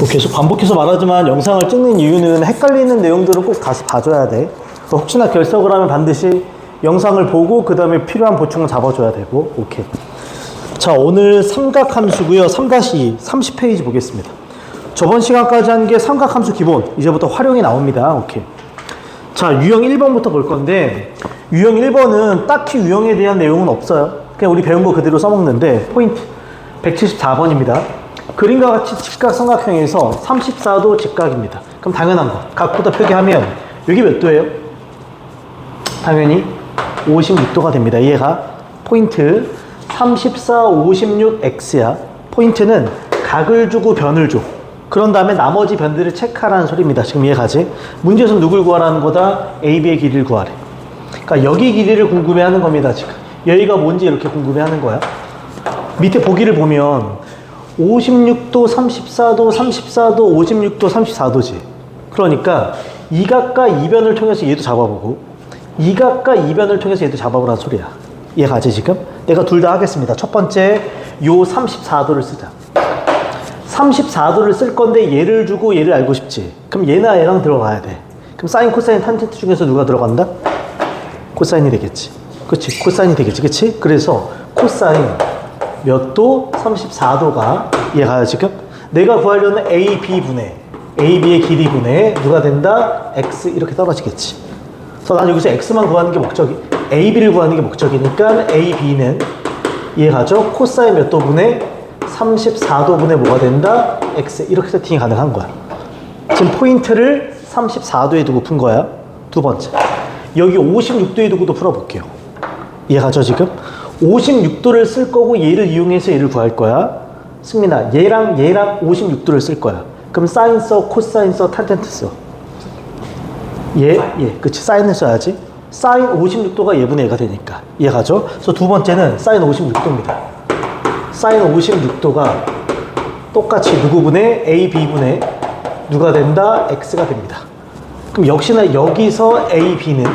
계속 반복해서 말하지만 영상을 찍는 이유는 헷갈리는 내용들을 꼭 다시 봐줘야 돼. 혹시나 결석을 하면 반드시 영상을 보고 그 다음에 필요한 보충을 잡아줘야 되고. 오케이. 자, 오늘 삼각함수고요. 3-2 30페이지 보겠습니다. 저번 시간까지 한 게 삼각함수 기본, 이제부터 활용이 나옵니다. 오케이. 자, 유형 1번부터 볼 건데, 유형 1번은 딱히 유형에 대한 내용은 없어요. 그냥 우리 배운 거 그대로 써먹는데, 포인트 174번입니다. 그림과 같이 직각삼각형에서 34도 직각입니다. 그럼 당연한 거, 각보다 표기하면 여기 몇 도예요? 당연히 56도가 됩니다. 이해가? 포인트 34, 56x야. 포인트는 각을 주고 변을 줘. 그런 다음에 나머지 변들을 체크하라는 소리입니다. 지금 이해가지? 문제에서 누굴 구하라는 거다? AB의 길이를 구하래. 그러니까 여기 길이를 궁금해하는 겁니다. 지금 여기가 뭔지 이렇게 궁금해하는 거야. 밑에 보기를 보면 56도, 34도, 34도, 56도, 34도지. 그러니까 이 각과 이 변을 통해서 얘도 잡아보고 이 각과 이 변을 통해서 얘도 잡아보라는 소리야. 이해가지 지금? 내가 둘 다 하겠습니다. 첫 번째 요 34도를 쓰자. 34도를 쓸 건데 얘를 주고 얘를 알고 싶지. 그럼 얘나 얘랑 들어가야 돼. 그럼 사인, 코사인, 탄젠트 중에서 누가 들어간다? 코사인이 되겠지. 그치? 코사인이 되겠지. 그치? 그래서 코사인 몇 도? 34도가 이해가요 지금? 내가 구하려는 AB분의 AB의 길이분의 누가 된다? X 이렇게 떨어지겠지. 그래서 난 여기서 X만 구하는 게 목적이, AB를 구하는 게 목적이니까 AB는 이해가죠? 코사인 몇 도분의 34도분의 뭐가 된다? X 이렇게 세팅이 가능한 거야. 지금 포인트를 34도에 두고 푼 거야. 두 번째, 여기 56도에 두고도 풀어볼게요. 이해가죠 지금? 56도를 쓸 거고 얘를 이용해서 얘를 구할 거야. 승민아, 얘랑 56도를 쓸 거야. 그럼 사인 써, 코사인 써, 탄젠트 써. 그치, 사인을 써야지. 사인 56도가 얘분의 얘가 되니까. 이해가죠? 그래서 두 번째는 사인 56도입니다. 사인 56도가 똑같이 누구분의 AB분의 누가 된다? X가 됩니다. 그럼 역시나 여기서 AB는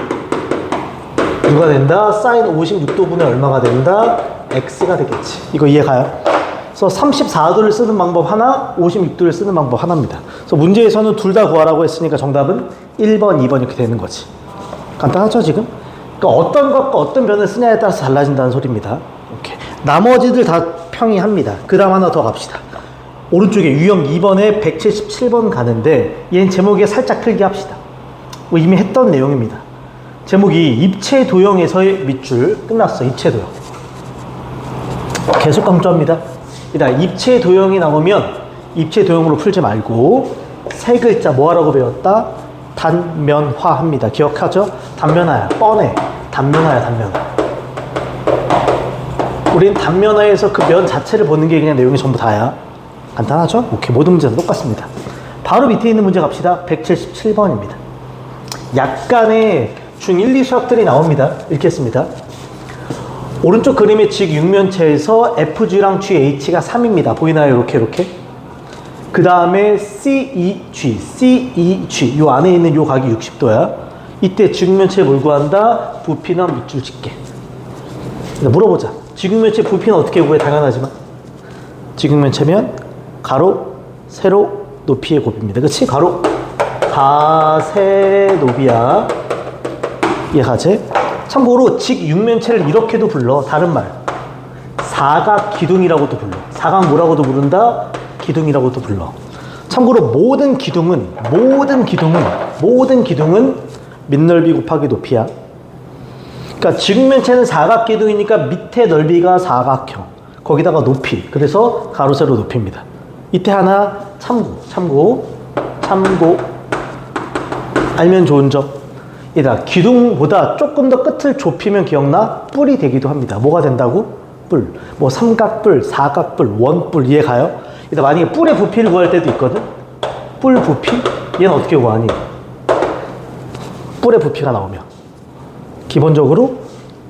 누가 된다? 사인 56도분의 얼마가 된다? X가 되겠지. 이거 이해가요? 그래서 34도를 쓰는 방법 하나, 56도를 쓰는 방법 하나입니다. 그래서 문제에서는 둘 다 구하라고 했으니까 정답은 1번, 2번 이렇게 되는 거지. 간단하죠 지금? 그러니까 어떤 것과 어떤 변을 쓰냐에 따라서 달라진다는 소리입니다. 오케이. 나머지들 다 평이합니다. 그 다음 하나 더 갑시다. 오른쪽에 유형 2번에 177번 가는데 얘는 제목에 살짝 틀기 합시다. 뭐 이미 했던 내용입니다. 제목이 입체 도형에서의 밑줄. 끝났어. 입체 도형. 계속 강조합니다. 일단 입체 도형이 나오면 입체 도형으로 풀지 말고 세 글자 뭐 하라고 배웠다? 단면화합니다. 기억하죠? 단면화야. 뻔해. 단면화야, 단면화. 우린 단면화에서 그 면 자체를 보는 게 그냥 내용이 전부 다야. 간단하죠? 오케이. 모든 문제는 똑같습니다. 바로 밑에 있는 문제 갑시다. 177번입니다. 약간의 중1, 2 수학들이 나옵니다. 읽겠습니다. 오른쪽 그림의 직육면체에서 FG랑 GH가 3입니다. 보이나요? 이렇게. 그 다음에 CEG 요 안에 있는 요 각이 60도야. 이때 직육면체에 뭘 구한다? 부피나 밑줄 집게. 물어보자. 직육면체 부피는 어떻게 구해? 당연하지만 직육면체면 가로, 세로, 높이의 곱입니다. 그치? 가로, 가세, 높이야. 이해가지? 참고로 직육면체를 이렇게도 불러. 다른 말, 사각기둥이라고도 불러. 사각 뭐라고도 부른다? 기둥이라고도 불러. 참고로 모든 기둥은 밑넓이 곱하기 높이야. 그러니까 직육면체는 사각기둥이니까 밑에 넓이가 사각형, 거기다가 높이, 그래서 가로 세로 높이입니다. 이때 하나 참고 알면 좋은 점. 얘들아, 기둥보다 조금 더 끝을 좁히면 기억나? 뿔이 되기도 합니다. 뭐가 된다고? 뿔. 뭐 삼각뿔, 사각뿔, 원뿔. 이해가요? 얘들아, 만약에 뿔의 부피를 구할 때도 있거든? 뿔 부피? 얘는 어떻게 구하니? 뿔의 부피가 나오면 기본적으로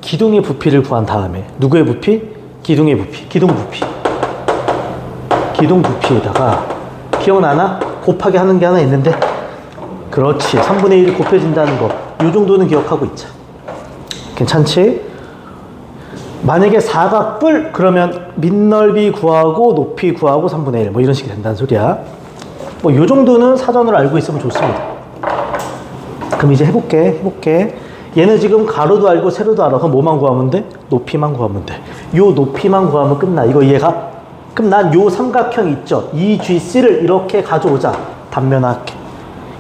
기둥의 부피를 구한 다음에 누구의 부피? 기둥의 부피. 기둥 부피에다가 기억나나? 곱하기 하는 게 하나 있는데, 그렇지, 3분의 1이 곱해진다는 거, 이 정도는 기억하고 있자. 괜찮지? 만약에 사각뿔 그러면 밑넓이 구하고 높이 구하고 3분의 1 뭐 이런 식이 된다는 소리야. 뭐 요 정도는 사전으로 알고 있으면 좋습니다. 그럼 이제 해볼게. 얘는 지금 가로도 알고 세로도 알아. 그럼 뭐만 구하면 돼? 높이만 구하면 돼. 요 높이만 구하면 끝나. 이거 이해가? 그럼 난 요 삼각형 있죠? EGC를 이렇게 가져오자. 단면화할게.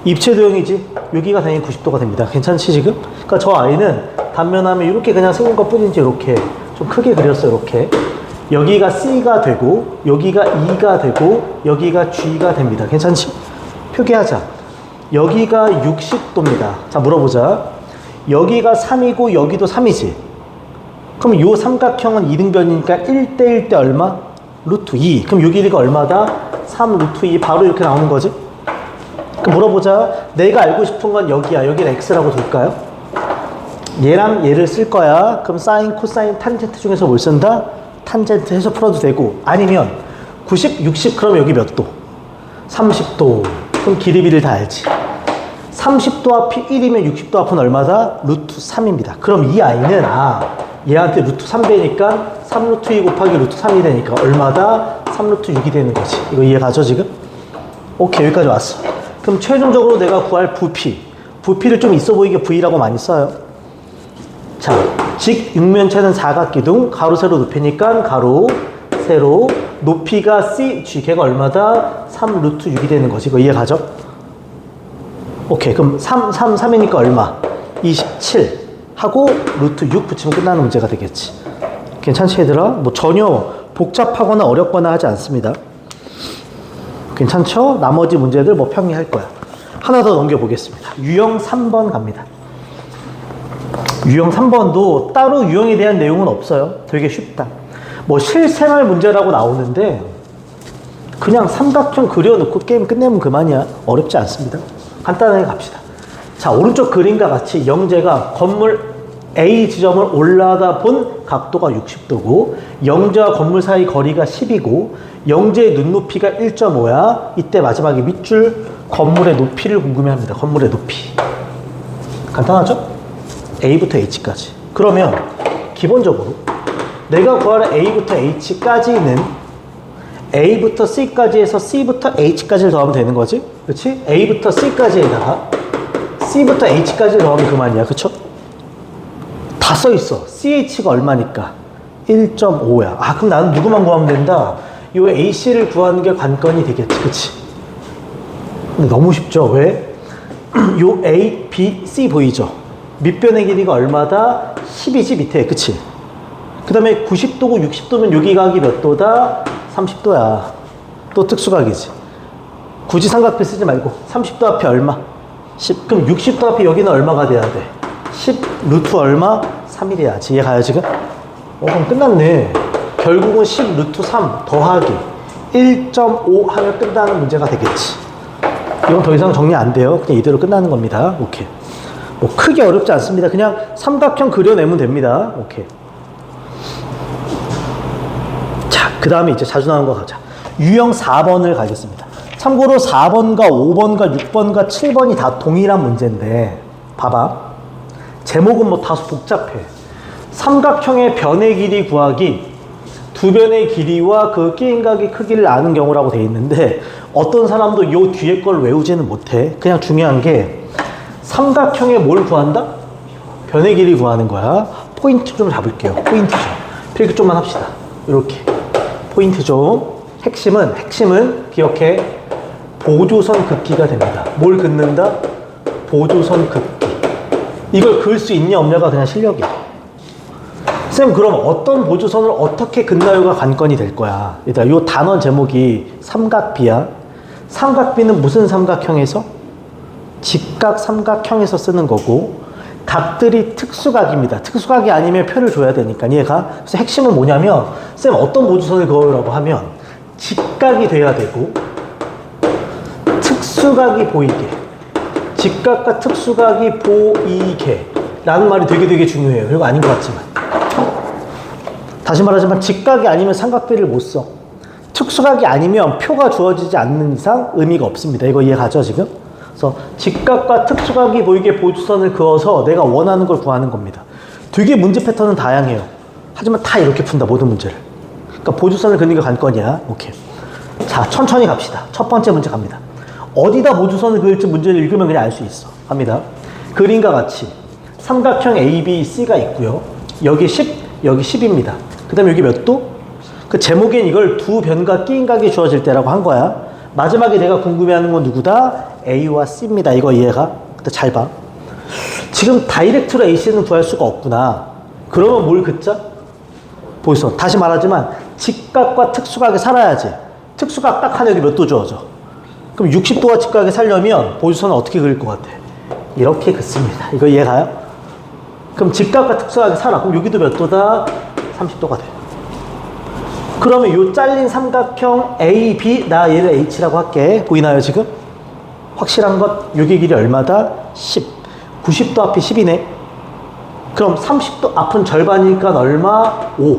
입체도형이지? 여기가 당연히 90도가 됩니다. 괜찮지 지금? 그러니까 저 아이는 단면하면 이렇게 그냥 세운 것 뿐이지 이렇게 좀 크게 그렸어요. 이렇게 여기가 C가 되고 여기가 E가 되고 여기가 G가 됩니다. 괜찮지? 표기하자. 여기가 60도입니다. 자 물어보자. 여기가 3이고 여기도 3이지? 그럼 요 삼각형은 이등변이니까 1대1 대 얼마? 루트 2. 그럼 요 길이가 얼마다? 3 루트 2. 바로 이렇게 나오는 거지? 그럼 물어보자. 내가 알고 싶은 건 여기야. 여기를 X라고 둘까요? 얘랑 얘를 쓸 거야. 그럼 사인, 코사인, 탄젠트 중에서 뭘 쓴다? 탄젠트 해서 풀어도 되고, 아니면 90, 60 그럼 여기 몇 도? 30도. 그럼 길이비를 다 알지. 30도 앞이 1이면 60도 앞은 얼마다? 루트 3입니다. 그럼 이 아이는 얘한테 루트 3배니까 3 루트 2 곱하기 루트 3이 되니까 얼마다? 3 루트 6이 되는 거지. 이거 이해가죠 지금? 오케이, 여기까지 왔어. 그럼 최종적으로 내가 구할 부피를 좀 있어 보이게 V라고 많이 써요. 자, 직육면체는 사각기둥, 가로 세로 높이니까 가로 세로 높이가 C, G 걔가 얼마다? 3 루트 6이 되는 거지. 이거 이해가죠? 오케이, 그럼 3이니까 얼마? 27 하고 루트 6 붙이면 끝나는 문제가 되겠지. 괜찮지 얘들아? 뭐 전혀 복잡하거나 어렵거나 하지 않습니다. 괜찮죠? 나머지 문제들 뭐 평이할 거야. 하나 더 넘겨보겠습니다. 유형 3번 갑니다. 유형 3번도 따로 유형에 대한 내용은 없어요. 되게 쉽다. 뭐 실생활 문제라고 나오는데 그냥 삼각형 그려놓고 게임 끝내면 그만이야. 어렵지 않습니다. 간단하게 갑시다. 자, 오른쪽 그림과 같이 영재가 건물 A 지점을 올라가 본 각도가 60도고 영재와 건물 사이 거리가 10이고 영재의 눈높이가 1.5야. 이때 마지막에 밑줄 건물의 높이를 궁금해합니다. 건물의 높이. 간단하죠? A부터 H까지. 그러면 기본적으로 내가 구하는 A부터 H까지는 A부터 C까지 해서 C부터 H까지를 더하면 되는 거지? 그렇지? A부터 C까지에다가 C부터 H까지를 더하면 그만이야. 그쵸? 다 써있어. CH가 얼마니까? 1.5야. 그럼 나는 누구만 구하면 된다? 요 AC를 구하는 게 관건이 되겠지. 그치? 근데 너무 쉽죠? 왜? 요 A, B, C 보이죠? 밑변의 길이가 얼마다? 10이지 밑에. 그치? 그 다음에 90도고 60도면 여기 각이 몇 도다? 30도야. 또 특수각이지. 굳이 삼각대 쓰지 말고 30도 앞에 얼마? 10. 그럼 60도 앞에 여기는 얼마가 돼야 돼? 10 루트 얼마? 3이 돼야지. 이해가요 지금? 그럼 끝났네. 결국은 10 루트 3 더하기 1.5 하면 끝나는 문제가 되겠지. 이건 더 이상 정리 안 돼요. 그냥 이대로 끝나는 겁니다. 오케이. 뭐 크게 어렵지 않습니다. 그냥 삼각형 그려내면 됩니다. 오케이. 자, 그 다음에 이제 자주 나오는 거 가자. 유형 4번을 가겠습니다. 참고로 4번과 5번과 6번과 7번이 다 동일한 문제인데 봐봐. 제목은 뭐 다소 복잡해. 삼각형의 변의 길이 구하기, 두 변의 길이와 그 끼인각의 크기를 아는 경우라고 돼 있는데 어떤 사람도 요 뒤에 걸 외우지는 못해. 그냥 중요한 게 삼각형의 뭘 구한다? 변의 길이 구하는 거야. 포인트 좀 잡을게요. 포인트 좀. 필기 좀만 합시다. 이렇게. 포인트 좀. 핵심은 기억해. 보조선 긋기가 됩니다. 뭘 긋는다? 보조선 긋기. 이걸 그을 수 있냐 없냐가 그냥 실력이야. 쌤, 그럼 어떤 보조선을 어떻게 긋나요가 관건이 될 거야. 얘들아, 요 단원 제목이 삼각비야. 삼각비는 무슨 삼각형에서? 직각 삼각형에서 쓰는 거고, 각들이 특수각입니다. 특수각이 아니면 표를 줘야 되니까. 이해가? 그래서 핵심은 뭐냐면, 쌤, 어떤 보조선을 그으라고 하면 직각이 돼야 되고 특수각이 보이게. 직각과 특수각이 보이게 라는 말이 되게 중요해요. 그리고 아닌 것 같지만, 다시 말하지만 직각이 아니면 삼각비를 못 써. 특수각이 아니면 표가 주어지지 않는 이상 의미가 없습니다. 이거 이해가죠 지금? 그래서 직각과 특수각이 보이게 보조선을 그어서 내가 원하는 걸 구하는 겁니다. 되게 문제 패턴은 다양해요. 하지만 다 이렇게 푼다, 모든 문제를. 그러니까 보조선을 그는 게 관건이야. 오케이. 자, 천천히 갑시다. 첫 번째 문제 갑니다. 어디다 보조선을 그을지 문제를 읽으면 그냥 알 수 있어. 갑니다. 그림과 같이 삼각형 ABC가 있고요. 여기 10, 여기 10입니다. 그 다음에 여기 몇 도? 그 제목엔 이걸 두 변과 끼인 각이 주어질 때라고 한 거야. 마지막에 내가 궁금해하는 건 누구다? A와 C입니다. 이거 이해가? 근데 잘 봐. 지금 다이렉트로 AC는 구할 수가 없구나. 그러면 뭘 긋자? 보이소. 다시 말하지만 직각과 특수각에 살아야지. 특수각 딱 하나 여기 몇 도 주어져? 그럼 60도가 직각에 살려면 보조선은 어떻게 그릴 것 같아? 이렇게 긋습니다. 이거 이해가요? 그럼 직각과 특수각에 살아. 그럼 여기도 몇 도다? 30도가 돼요. 그러면 이 잘린 삼각형 A, B, 나 얘를 H라고 할게. 보이나요 지금? 확실한 것, 여기 길이 얼마다? 10. 90도 앞이 10이네. 그럼 30도 앞은 절반이니까 얼마? 5.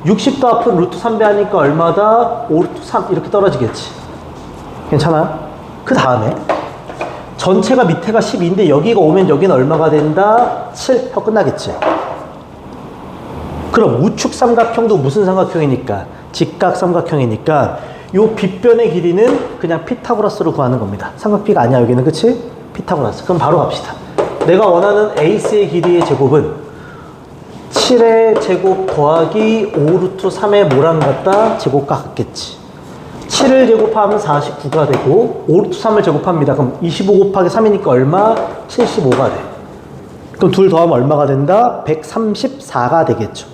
60도 앞은 루트 3배 하니까 얼마다? 5 루트 3 이렇게 떨어지겠지. 괜찮아요? 그 다음에 전체가 밑에가 12인데 여기가 오면 여기는 얼마가 된다? 7 하고 끝나겠지. 그럼 우측 삼각형도 무슨 삼각형이니까? 직각 삼각형이니까 요 빗변의 길이는 그냥 피타고라스로 구하는 겁니다. 삼각비가 아니야 여기는. 그치? 피타고라스. 그럼 바로 갑시다. 내가 원하는 AC의 길이의 제곱은 7의 제곱 더하기 5 루트 3의 뭐랑 같다? 제곱과 같겠지. 7을 제곱하면 49가 되고 5 루트 3을 제곱합니다. 그럼 25 곱하기 3이니까 얼마? 75가 돼. 그럼 둘 더하면 얼마가 된다? 134가 되겠죠.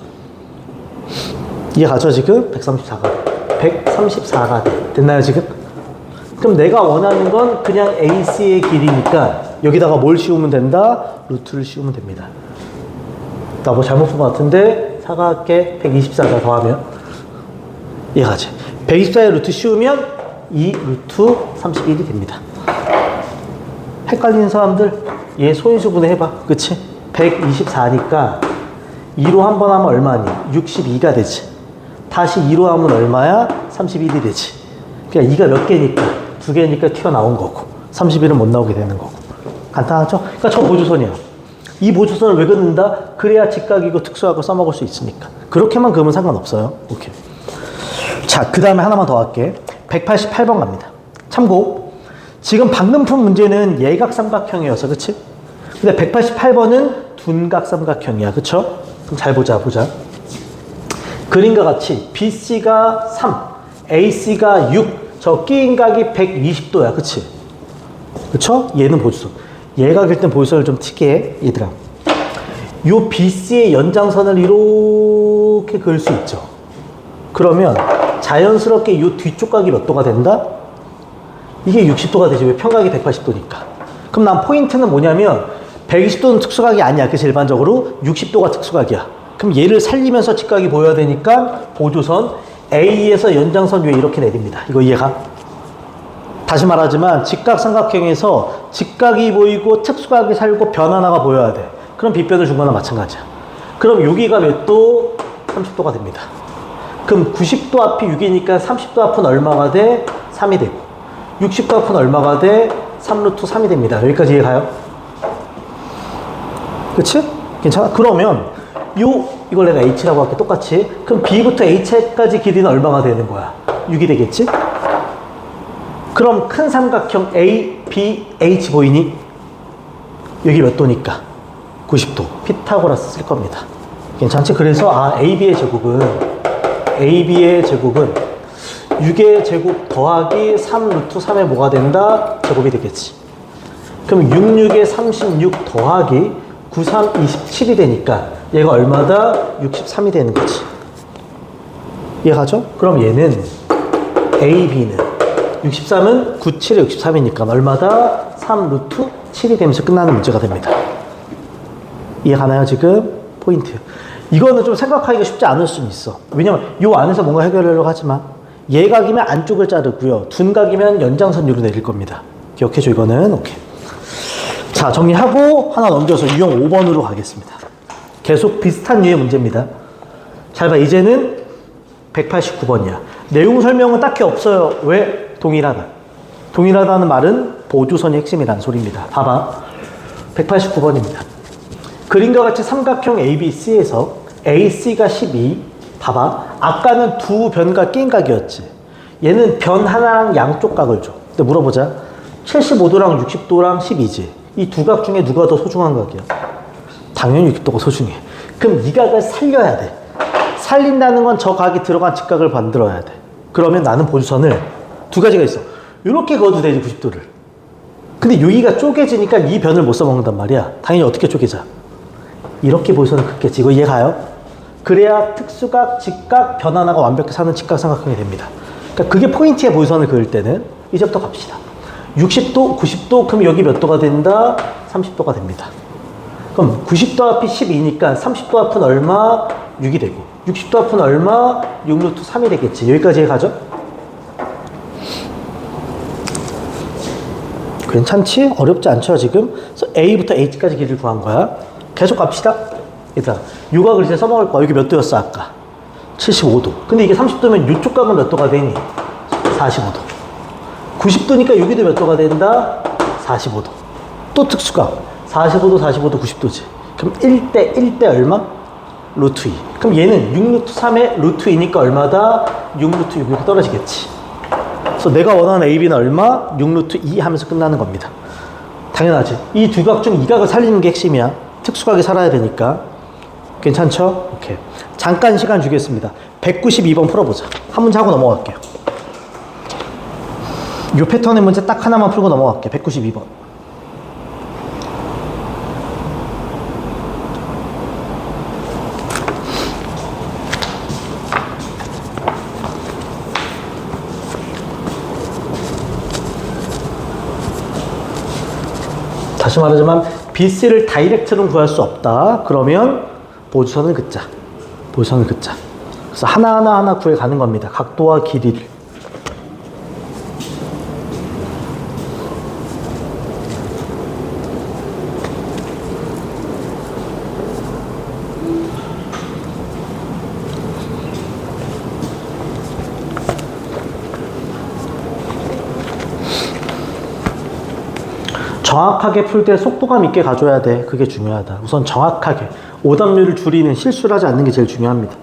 이해가죠 지금? 134가 돼. 됐나요 지금? 그럼 내가 원하는 건 그냥 AC의 길이니까 여기다가 뭘 씌우면 된다? 루트를 씌우면 됩니다. 나 뭐 잘못 본 것 같은데 사각계 124가 더하면 이해가지? 124의 루트 씌우면 2 루트 31이 됩니다. 헷갈리는 사람들 얘 소인수분해 해봐. 그치? 124니까 2로 한 번 하면 얼마니? 62가 되지. 다시 2로 하면 얼마야? 31이 되지. 그러니까 2가 몇 개니까? 2개니까 튀어나온 거고 31은 못 나오게 되는 거고. 간단하죠? 그러니까 저 보조선이야. 이 보조선을 왜 긋는다? 그래야 직각이고 특수각을 써먹을 수 있으니까. 그렇게만 그으면 상관없어요. 오케이. 자, 그 다음에 하나만 더 할게. 188번 갑니다. 참고 지금 방금 푼 문제는 예각 삼각형이어서 그치? 근데 188번은 둔각 삼각형이야. 그쵸? 그럼 잘 보자. 그림과 같이 BC가 3, AC가 6, 저 끼인 각이 120도야. 그치? 그쵸? 얘는 보조선. 예각일 땐 보조선을 좀 특이해. 얘들아. 요 BC의 연장선을 이렇게 그을 수 있죠. 그러면 자연스럽게 요 뒤쪽 각이 몇 도가 된다? 이게 60도가 되지. 왜? 평각이 180도니까. 그럼 난 포인트는 뭐냐면 120도는 특수각이 아니야. 그래서 일반적으로 60도가 특수각이야. 그럼 얘를 살리면서 직각이 보여야 되니까 보조선 A에서 연장선 위에 이렇게 내립니다. 이거 이해가? 다시 말하지만 직각 삼각형에서 직각이 보이고 특수각이 살고 변 하나가 보여야 돼. 그럼 빗변을 준 거나 마찬가지야. 그럼 여기가 몇 도? 30도가 됩니다. 그럼 90도 앞이 6이니까 30도 앞은 얼마가 돼? 3이 되고 60도 앞은 얼마가 돼? 3루트 3이 됩니다. 여기까지 이해가요? 그치? 괜찮아? 그러면 이걸 내가 H라고 할게. 똑같이. 그럼 B부터 H까지 길이는 얼마가 되는 거야? 6이 되겠지? 그럼 큰 삼각형 A, B, H 보이니? 여기 몇 도니까? 90도. 피타고라스 쓸 겁니다. 괜찮지? 그래서 AB의 제곱은 6의 제곱 더하기 3 루트 3에 뭐가 된다? 제곱이 되겠지. 그럼 66에 36 더하기 93, 27이 되니까 얘가 얼마다? 63이 되는 거지. 이해가죠? 그럼 얘는 AB는 63은 97에 63이니까 얼마다? 3 루트 7이 되면서 끝나는 문제가 됩니다. 이해가나요 지금? 포인트. 이거는 좀 생각하기가 쉽지 않을 수는 있어. 왜냐면 요 안에서 뭔가 해결하려고 하지만 예각이면 안쪽을 자르고요. 둔각이면 연장선으로 내릴 겁니다. 기억해줘 이거는. 오케이. 자, 정리하고 하나 넘겨서 유형 5번으로 가겠습니다. 계속 비슷한 류의 문제입니다. 잘 봐. 이제는 189번이야. 내용 설명은 딱히 없어요. 왜? 동일하다. 동일하다는 말은 보조선이 핵심이라는 소리입니다. 봐봐. 189번입니다. 그림과 같이 삼각형 ABC에서 AC가 12. 봐봐. 아까는 두 변과 끼인 각이었지. 얘는 변 하나랑 양쪽 각을 줘. 근데 물어보자. 75도랑 60도랑 12지. 이 두 각 중에 누가 더 소중한 각이야? 당연히 60도가 소중해. 그럼 이 각을 살려야 돼. 살린다는 건 저 각이 들어간 직각을 만들어야 돼. 그러면 나는 보조선을 두 가지가 있어. 이렇게 그어도 되지, 90도를. 근데 여기가 쪼개지니까 이 변을 못 써먹는단 말이야. 당연히 어떻게 쪼개자? 이렇게 보조선을 긋겠지. 이거 이해가요? 그래야 특수각, 직각, 변 하나가 완벽히 사는 직각삼각형이 됩니다. 그러니까 그게 포인트의 보조선을 그을 때는 이제부터 갑시다. 60도, 90도, 그럼 여기 몇 도가 된다? 30도가 됩니다. 그럼 90도 앞이 12니까 30도 앞은 얼마? 6이 되고 60도 앞은 얼마? 6루트 3이 되겠지. 여기까지 가죠? 괜찮지? 어렵지 않죠 지금? 그래서 A부터 H까지 길이를 구한 거야. 계속 갑시다. 얘들아, 요각을 이제 써먹을 거야. 여기 몇 도였어 아까? 75도. 근데 이게 30도면 이쪽 각은 몇 도가 되니? 45도. 90도니까 여기도 몇 도가 된다? 45도. 또 특수각. 45도, 45도, 90도지. 그럼 1대 1대 얼마? 루트 2. 그럼 얘는 6루트 3의 루트 2니까 얼마다? 6루트 6 이렇게 떨어지겠지. 그래서 내가 원하는 AB는 얼마? 6루트 2 하면서 끝나는 겁니다. 당연하지. 이 두 각 중 이 각을 살리는 게 핵심이야. 특수각이 살아야 되니까. 괜찮죠? 오케이. 잠깐 시간 주겠습니다. 192번 풀어보자. 한 문제 하고 넘어갈게요. 이 패턴의 문제 딱 하나만 풀고 넘어갈게요. 192번. 다시 말하자면 BC를 다이렉트로는 구할 수 없다. 그러면 보조선을 긋자. 보조선을 긋자. 그래서 하나하나 구해 가는 겁니다. 각도와 길이를. 정확하게 풀 때 속도감 있게 가져야 돼. 그게 중요하다. 우선 정확하게 오답률을 줄이는 실수를 하지 않는 게 제일 중요합니다.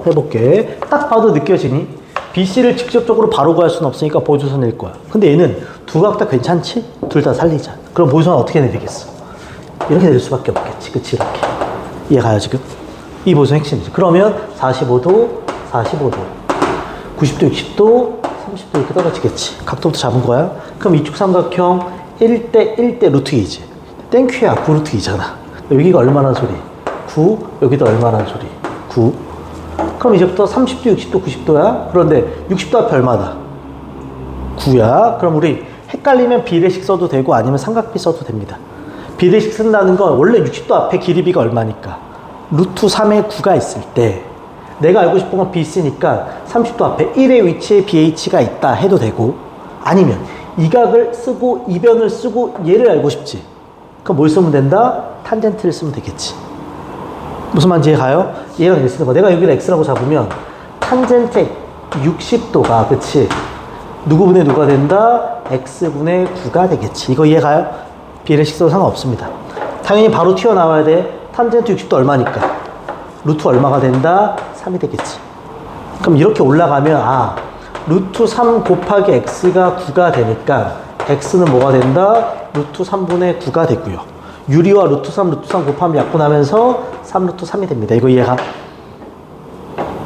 해볼게. 딱 봐도 느껴지니? BC를 직접적으로 바로 구할 수는 없으니까 보조선일 거야. 근데 얘는 두 각 다 괜찮지? 둘 다 살리자. 그럼 보조선 어떻게 내리겠어? 이렇게 내릴 수밖에 없겠지. 그치? 이렇게. 이해가요, 지금? 이 보조선 핵심이지. 그러면 45도, 45도, 90도, 60도, 30도 이렇게 떨어지겠지. 각도부터 잡은 거야. 그럼 이쪽 삼각형 1대 1대 루트 2지. 땡큐야, 9루트 2잖아. 여기가 얼마나 소리? 9, 여기도 얼마나 소리? 9. 그럼 이제부터 30도, 60도, 90도야. 그런데 60도 앞에 얼마다? 9야. 그럼 우리 헷갈리면 비례식 써도 되고 아니면 삼각비 써도 됩니다. 비례식 쓴다는 건 원래 60도 앞에 길이비가 얼마니까? 루트 3의 9가 있을 때 내가 알고 싶은 건 BC니까 30도 앞에 1의 위치에 BH가 있다 해도 되고, 아니면 이 각을 쓰고 이 변을 쓰고 얘를 알고 싶지. 그럼 뭘 쓰면 된다? 탄젠트를 쓰면 되겠지. 무슨 말인지 이해가요? 얘랑 얘 쓰는 거. 내가 여기를 x라고 잡으면 탄젠트 60도가 그치? 누구분의 누가 된다? x분의 9가 되겠지. 이거 이해가요? 비례식 써도 상관없습니다. 당연히 바로 튀어나와야 돼. 탄젠트 60도 얼마니까? 루트 얼마가 된다? 3이 되겠지. 그럼 이렇게 올라가면 루트 3 곱하기 x가 9가 되니까 x는 뭐가 된다? 루트 3분의 9가 되고요. 유리와 루트 3 곱하면 약분하면서 3루트 3이 됩니다. 이거 이해가?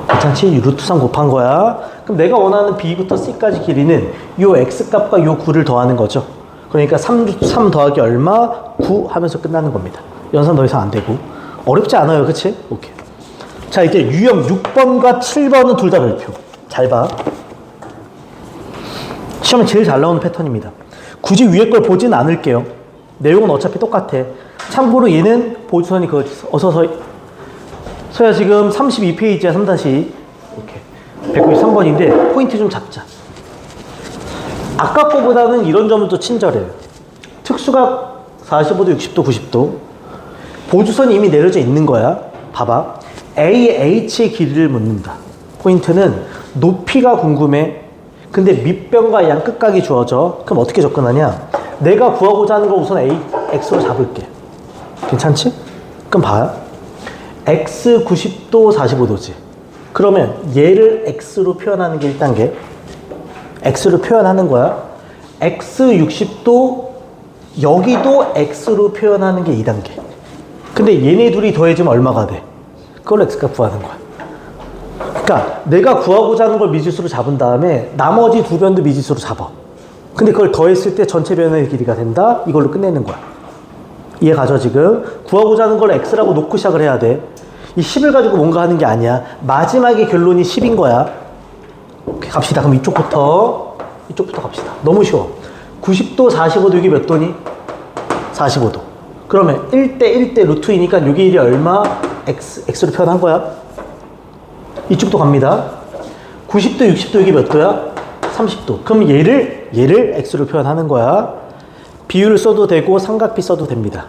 괜찮지? 루트 3 곱한 거야. 그럼 내가 원하는 B부터 C까지 길이는 요 X값과 요 9를 더하는 거죠. 그러니까 3루트 3 더하기 얼마? 9 하면서 끝나는 겁니다. 연산 더 이상 안 되고. 어렵지 않아요. 그치? 오케이. 자, 이제 유형 6번과 7번은 둘 다 별표. 잘 봐. 시험에 제일 잘 나오는 패턴입니다. 굳이 위에 걸 보진 않을게요. 내용은 어차피 똑같아. 참고로 얘는 보조선이 그거 어서 서야 지금 32페이지야 3다시. 이렇게 193번인데 포인트 좀 잡자. 아까 거보다는 이런 점은 또 친절해요. 특수각 45도, 60도, 90도. 보조선이 이미 내려져 있는 거야. 봐봐. AH의 길이를 묻는다. 포인트는 높이가 궁금해. 근데 밑변과 양 끝각이 주어져. 그럼 어떻게 접근하냐? 내가 구하고자 하는 걸 우선 X로 잡을게. 괜찮지? 그럼 봐. X 90도, 45도지. 그러면 얘를 X로 표현하는 게 1단계. X로 표현하는 거야. X 60도, 여기도 X로 표현하는 게 2단계. 근데 얘네 둘이 더해지면 얼마가 돼? 그걸 X값 구하는 거야. 그러니까 내가 구하고자 하는 걸 미지수로 잡은 다음에 나머지 두 변도 미지수로 잡아. 근데 그걸 더했을 때 전체 변의 길이가 된다? 이걸로 끝내는 거야. 이해가죠 지금? 구하고자 하는 걸 X라고 놓고 시작을 해야 돼. 이 10을 가지고 뭔가 하는 게 아니야. 마지막에 결론이 10인 거야. 오케이, 갑시다. 그럼 이쪽부터 갑시다. 너무 쉬워. 90도, 45도 이게 몇 도니? 45도. 그러면 1대 1대 루트이니까 여기 일이 얼마? X로 표현한 거야. 이쪽도 갑니다. 90도, 60도 이게 몇 도야? 30도. 그럼 얘를 X로 표현하는 거야. 비율을 써도 되고 삼각비 써도 됩니다.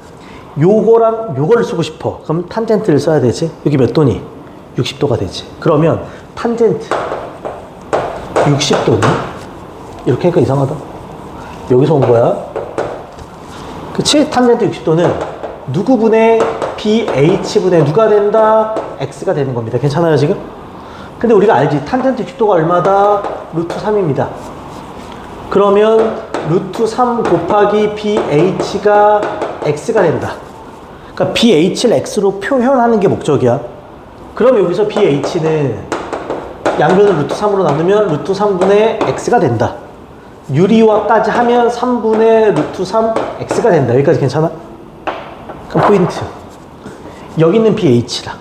요거랑 요거를 쓰고 싶어. 그럼 탄젠트를 써야 되지. 여기 몇 도니? 60도가 되지. 그러면 탄젠트 60도니? 이렇게 하니까 이상하다. 여기서 온 거야. 그치? 탄젠트 60도는 누구분의 BH분의 누가 된다? X가 되는 겁니다. 괜찮아요 지금? 근데 우리가 알지. 탄젠트 60도가 얼마다? 루트 3입니다. 그러면 루트 3 곱하기 BH가 X가 된다. 그러니까 BH를 X로 표현하는 게 목적이야. 그럼 여기서 BH는 양변을 루트 3으로 나누면 루트 3분의 X가 된다. 유리화까지 하면 3분의 루트 3 X가 된다. 여기까지 괜찮아? 그럼 포인트. 여기 있는 BH랑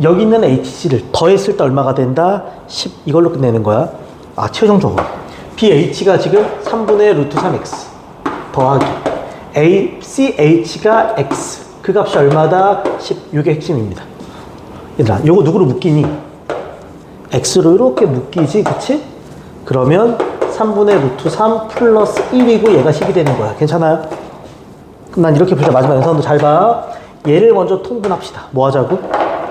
여기 있는 HC를 더했을 때 얼마가 된다? 10. 이걸로 끝내는 거야. 아, 최종적으로. BH가 지금 3분의 루트 3X 더하기 CH가 X. 그 값이 얼마다? 10. 이게 핵심입니다. 얘들아, 요거 누구로 묶이니? X로 이렇게 묶이지, 그치? 그러면 3분의 루트 3 플러스 1이고 얘가 10이 되는 거야. 괜찮아요? 그럼 난 이렇게 보자. 마지막 영상도 잘 봐. 얘를 먼저 통분합시다. 뭐 하자고?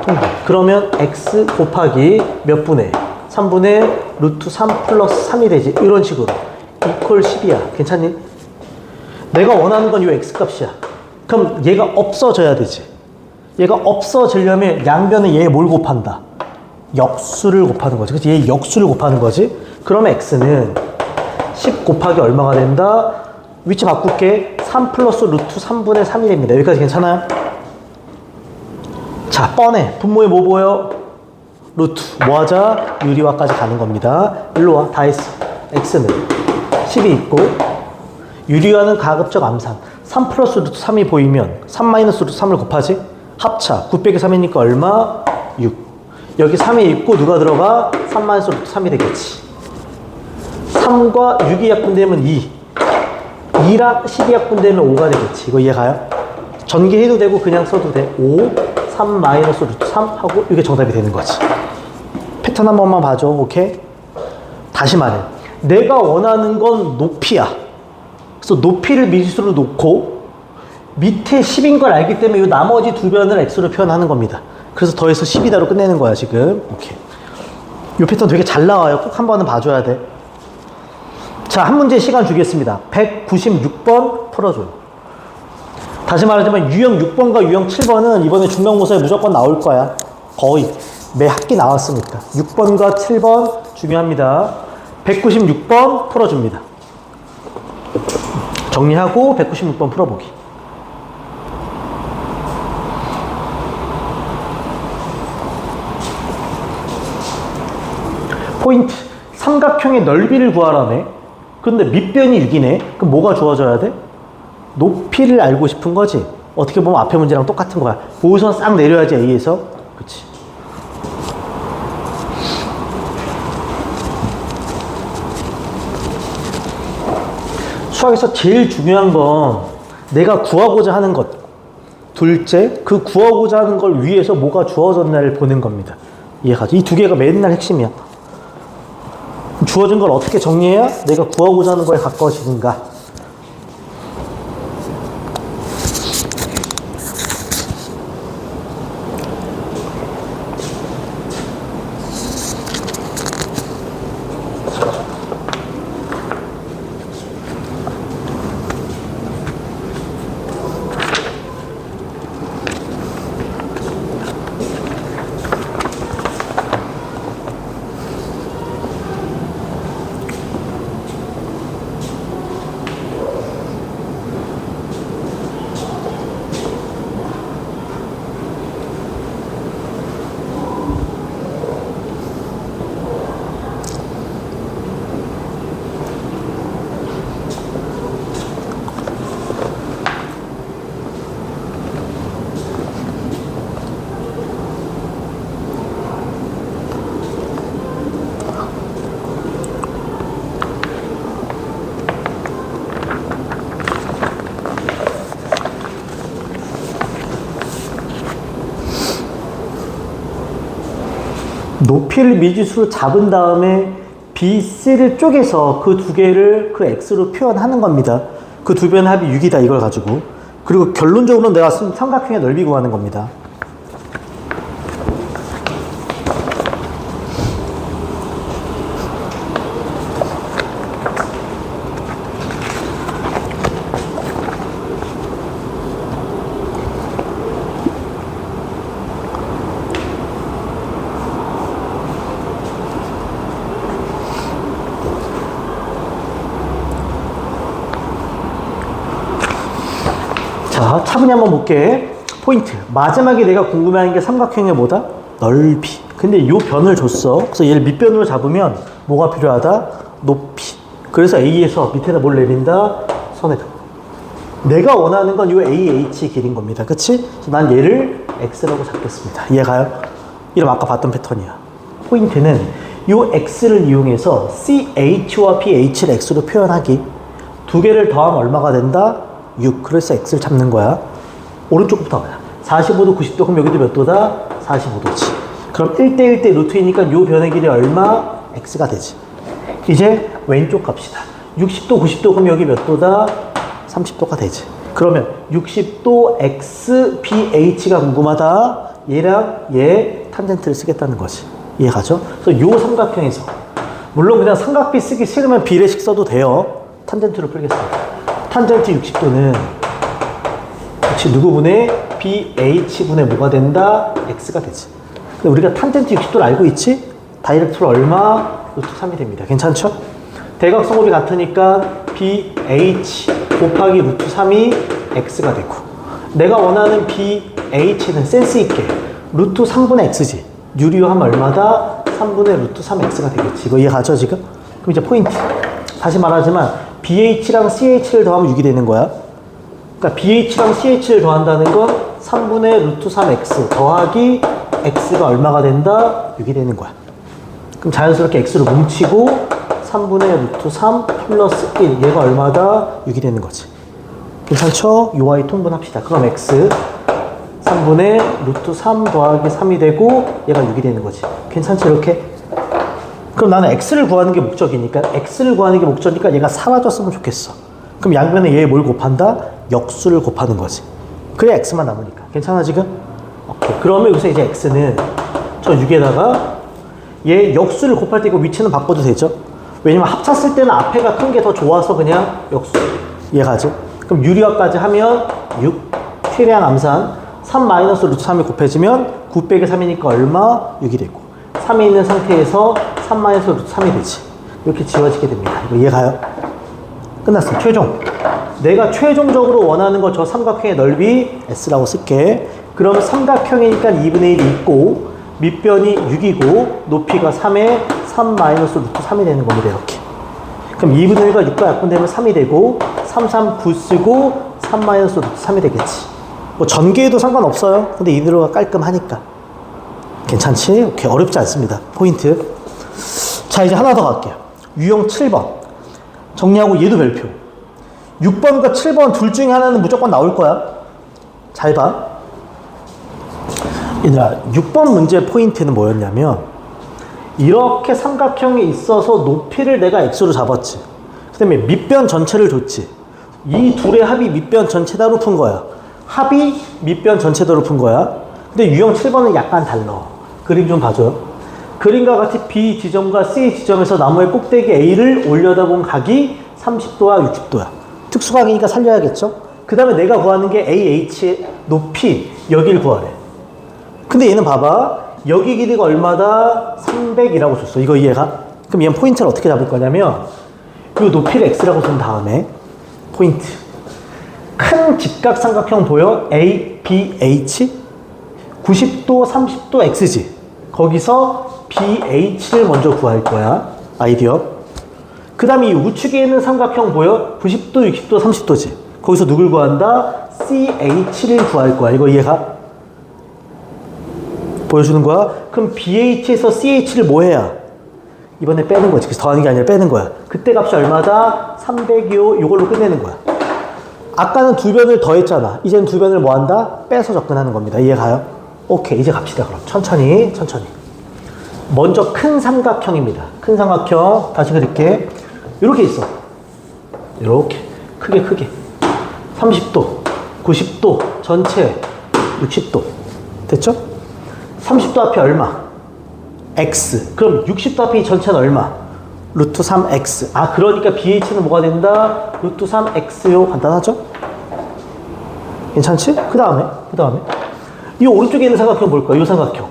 통분. 그러면 X 곱하기 몇 분의? 3분의 루트 3 플러스 3이 되지. 이런 식으로. 이퀄 10이야. 괜찮니? 내가 원하는 건 이 X값이야. 그럼 얘가 없어져야 되지. 얘가 없어지려면 양변에 얘 뭘 곱한다? 역수를 곱하는 거지. 그치? 얘 역수를 곱하는 거지. 그러면 X는 10 곱하기 얼마가 된다? 위치 바꿀게. 3 플러스 루트 3분의 3이 됩니다. 여기까지 괜찮아요? 자, 뻔해. 분모에 뭐 보여? 루트. 뭐 하자? 유리화까지 가는 겁니다. 일로 와. 다 했어. X는 10이 있고, 유리화는 가급적 암산. 3 플러스 루트 3이 보이면 3 마이너스 루트 3을 곱하지? 합차. 9 빼기 3이니까 얼마? 6. 여기 3이 있고 누가 들어가? 3 마이너스 루트 3이 되겠지. 3과 6이 약분되면 2. 2랑 10이 약분되면 5가 되겠지. 이거 이해가요? 전개해도 되고 그냥 써도 돼. 5, 3 마이너스 루트 3 하고 이게 정답이 되는 거지. 패턴 한 번만 봐줘. 오케이? 다시 말해. 내가 원하는 건 높이야. 그래서 높이를 미지수로 놓고 밑에 10인 걸 알기 때문에 이 나머지 두 변을 X로 표현하는 겁니다. 그래서 더해서 10이다로 끝내는 거야 지금. 오케이. 이 패턴 되게 잘 나와요. 꼭 한 번은 봐줘야 돼. 자, 한 문제 시간 주겠습니다. 196번 풀어줘요. 다시 말하자면 유형 6번과 유형 7번은 이번에 중간고사에 무조건 나올 거야. 거의 매 학기 나왔으니까. 6번과 7번 중요합니다. 196번 풀어줍니다. 정리하고 196번 풀어보기. 포인트. 삼각형의 넓이를 구하라네. 근데 밑변이 6이네. 그럼 뭐가 주어져야 돼? 높이를 알고 싶은 거지. 어떻게 보면 앞에 문제랑 똑같은 거야. 보호선 싹 내려야지 A에서. 그치. 수학에서 제일 중요한 건 내가 구하고자 하는 것. 둘째, 그 구하고자 하는 걸 위해서 뭐가 주어졌나를 보는 겁니다. 이해가죠? 이 두 개가 맨날 핵심이야. 주어진 걸 어떻게 정리해야 내가 구하고자 하는 거에 가까워지는가. 높이를 미지수로 잡은 다음에 BC를 쪼개서 그 두 개를 그 X로 표현하는 겁니다. 그 두 변의 합이 6이다 이걸 가지고. 그리고 결론적으로 내가 쓴 삼각형의 넓이 구하는 겁니다. 자, 차분히 한번 볼게. 포인트. 마지막에 내가 궁금해하는 게 삼각형의 뭐다? 넓이. 근데 이 변을 줬어. 그래서 얘를 밑변으로 잡으면 뭐가 필요하다? 높이. 그래서 A에서 밑에다 뭘 내린다? 선에다. 내가 원하는 건 이 AH 길인 겁니다. 그치? 그래서 난 얘를 X라고 잡겠습니다. 이해가요? 이름 아까 봤던 패턴이야. 포인트는 이 X를 이용해서 CH와 PH를 X로 표현하기. 두 개를 더하면 얼마가 된다? 6. 그래서 X를 잡는 거야. 오른쪽부터 가자. 45도, 90도, 그럼 여기도 몇 도다? 45도지. 그럼 1대 1대 루트이니까 요 변의 길이 얼마? X가 되지. 이제 왼쪽 갑시다. 60도, 90도, 그럼 여기 몇 도다? 30도가 되지. 그러면 60도 X, BH가 궁금하다. 얘랑 얘 탄젠트를 쓰겠다는 거지. 이해가죠? 그래서 요 삼각형에서 물론 그냥 삼각비 쓰기 싫으면 비례식 써도 돼요. 탄젠트로 풀겠습니다. 탄젠트 60도는 그치 누구분의 BH분의 뭐가 된다? X가 되지. 근데 우리가 탄젠트 60도를 알고 있지? 다이렉트로 얼마? 루트 3이 됩니다. 괜찮죠? 대각선곱이 같으니까 BH 곱하기 루트 3이 X가 되고 내가 원하는 BH는 센스 있게 루트 3분의 X지. 유리하면 얼마다? 3분의 루트 3X가 되겠지. 이거 이해가죠 지금? 그럼 이제 포인트. 다시 말하지만 BH랑 CH를 더하면 6이 되는 거야. 그러니까 BH랑 CH를 더한다는 건 3분의 루트 3X 더하기 X가 얼마가 된다? 6이 되는 거야. 그럼 자연스럽게 X로 뭉치고 3분의 루트 3 플러스 1 얘가 얼마다? 6이 되는 거지. 괜찮죠? 요 y 통분합시다. 그럼 X 3분의 루트 3 더하기 3이 되고 얘가 6이 되는 거지. 괜찮죠? 이렇게? 그럼 나는 X를 구하는 게 목적이니까 X를 구하는 게 목적이니까 얘가 사라졌으면 좋겠어. 그럼 양변에 얘 뭘 곱한다? 역수를 곱하는 거지. 그래 X만 남으니까. 괜찮아 지금? 오케이. 그러면 여기서 이제 X는 저 6에다가 얘 역수를 곱할 때 이거 위치는 바꿔도 되죠? 왜냐면 합쳤을 때는 앞에가 큰 게 더 좋아서 그냥 역수. 이해가죠? 그럼 유리화까지 하면 6 최대한 암산 3 마이너스 루트 3이 곱해지면 9 빼기 3이니까 얼마? 6이 되고 3이 있는 상태에서 3 마이너스 루트 3이 되지. 이렇게 지워지게 됩니다. 이거 이해가요? 끝났어. 최종. 내가 최종적으로 원하는 거 저 삼각형의 넓이 S라고 쓸게. 그럼 삼각형이니까 2분의 1이 있고 밑변이 6이고 높이가 3에 3 마이너스 루트 3이 되는 겁니다. 이렇게. 그럼 2분의 1과 6과 약분되면 3이 되고 3, 3, 9 쓰고 3 마이너스 루트 3이 되겠지. 뭐 전개해도 상관없어요. 근데 이대로가 깔끔하니까. 괜찮지? 오케이. 어렵지 않습니다. 포인트. 자, 이제 하나 더 갈게요. 유형 7번. 정리하고 얘도 별표. 6번과 7번 둘 중에 하나는 무조건 나올 거야. 잘 봐. 얘들아, 6번 문제 포인트는 뭐였냐면 이렇게 삼각형이 있어서 높이를 내가 X로 잡았지. 그 다음에 밑변 전체를 줬지. 이 둘의 합이 밑변 전체다로 푼 거야. 합이 밑변 전체다로 푼 거야. 근데 유형 7번은 약간 달라. 그림 좀 봐줘요. 그림과 같이 B 지점과 C 지점에서 나무의 꼭대기 A를 올려다본 각이 30도와 60도야. 특수각이니까 살려야겠죠? 그 다음에 내가 구하는 게 AH의 높이, 여기를 구하래. 근데 얘는 봐봐. 여기 길이가 얼마다? 300이라고 줬어. 이거 이해가? 그럼 얘는 포인트를 어떻게 잡을 거냐면 이 높이를 X라고 쓴 다음에 포인트. 큰 직각삼각형 보여? A, B, H 90도, 30도 X지. 거기서 BH를 먼저 구할 거야. 아이디어. 그 다음에 이 우측에 있는 삼각형 보여? 90도, 60도, 30도지. 거기서 누굴 구한다? CH를 구할 거야. 이거 이해가? 보여주는 거야? 그럼 BH에서 CH를 뭐 해야? 이번에 빼는 거지. 그래서 더하는 게 아니라 빼는 거야. 그때 값이 얼마다? 300이요. 이걸로 끝내는 거야. 아까는 두 변을 더했잖아. 이제는 두 변을 뭐 한다? 빼서 접근하는 겁니다. 이해 가요? 오케이. 이제 갑시다. 그럼 천천히. 먼저 큰 삼각형입니다. 큰 삼각형 다시 그릴게. 이렇게 있어. 이렇게 크게 30도, 90도, 전체 60도. 됐죠? 30도 앞이 얼마? x. 그럼 60도 앞이 전체는 얼마? 루트 3x. 아, 그러니까 BH는 뭐가 된다? 루트 3x요. 간단하죠? 괜찮지? 그 다음에 이 오른쪽에 있는 삼각형 볼까? 이 삼각형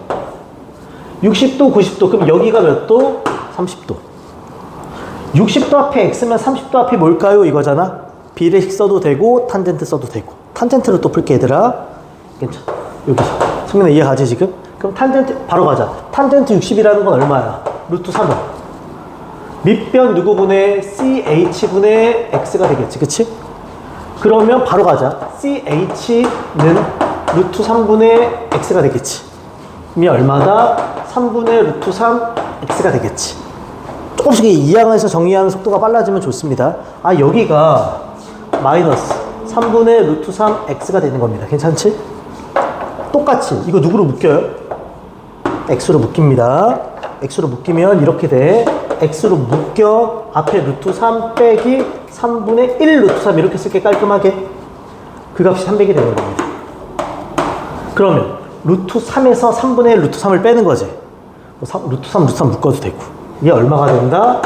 60도, 90도. 그럼 여기가 몇 도? 30도. 60도 앞에 x면 30도 앞이 뭘까요? 이거잖아. 비례식 써도 되고 탄젠트 써도 되고. 탄젠트로 또 풀게 얘들아. 괜찮아. 여기서 성민아 이해가지 지금? 그럼 탄젠트 바로 가자. 탄젠트 60이라는 건 얼마야? 루트 3은 밑변 누구분의 ch분의 x가 되겠지, 그치? 그러면 바로 가자. ch는 루트 3분의 x가 되겠지. 이 얼마다? 3분의 루트 3 x가 되겠지. 조금씩 이항에서 정리하는 속도가 빨라지면 좋습니다. 아, 여기가 마이너스 3분의 루트 3 x가 되는 겁니다. 괜찮지? 똑같이 이거 누구로 묶여요? x로 묶입니다. x로 묶이면 이렇게 돼. x로 묶여 앞에 루트 3 빼기 3분의 1 루트 3 이렇게 쓸게 깔끔하게. 그 값이 300이 되는 겁니다. 그러면 루트 3에서 3분의 1 루트 3을 빼는 거지. 루트 3 묶어도 되고. 얘 얼마가 된다?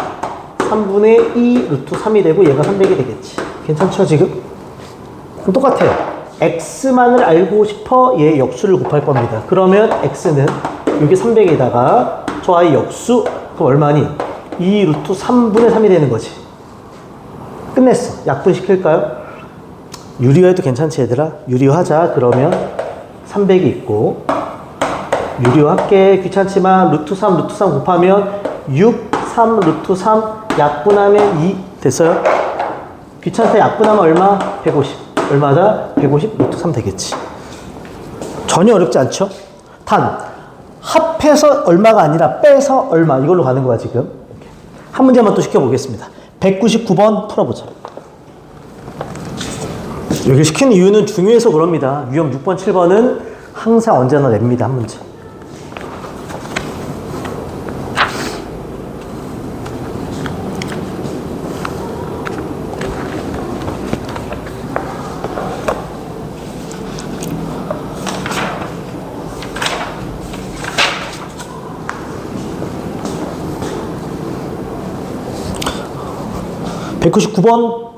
3분의 2 루트 3이 되고 얘가 300이 되겠지. 괜찮죠 지금? 그럼 똑같아요. x만을 알고 싶어 얘 역수를 곱할 겁니다. 그러면 x는 여기 300에다가 저 아이 역수 그럼 얼마니? 2 루트 3분의 3이 되는 거지. 끝냈어. 약분시킬까요? 유리화해도 괜찮지 얘들아? 유리화하자. 그러면 300이 있고 유리화할게. 귀찮지만 루트 3 곱하면 6, 3 루트 3 약분하면 2 됐어요? 귀찮다. 약분하면 얼마? 150. 얼마다? 150 루트 3 되겠지. 전혀 어렵지 않죠? 단 합해서 얼마가 아니라 빼서 얼마 이걸로 가는 거야 지금. 한 문제만 또 시켜보겠습니다. 199번 풀어보자. 여기 시키는 이유는 중요해서 그럽니다. 유형 6번, 7번은 항상 언제나 냅니다. 한 문제. (199번)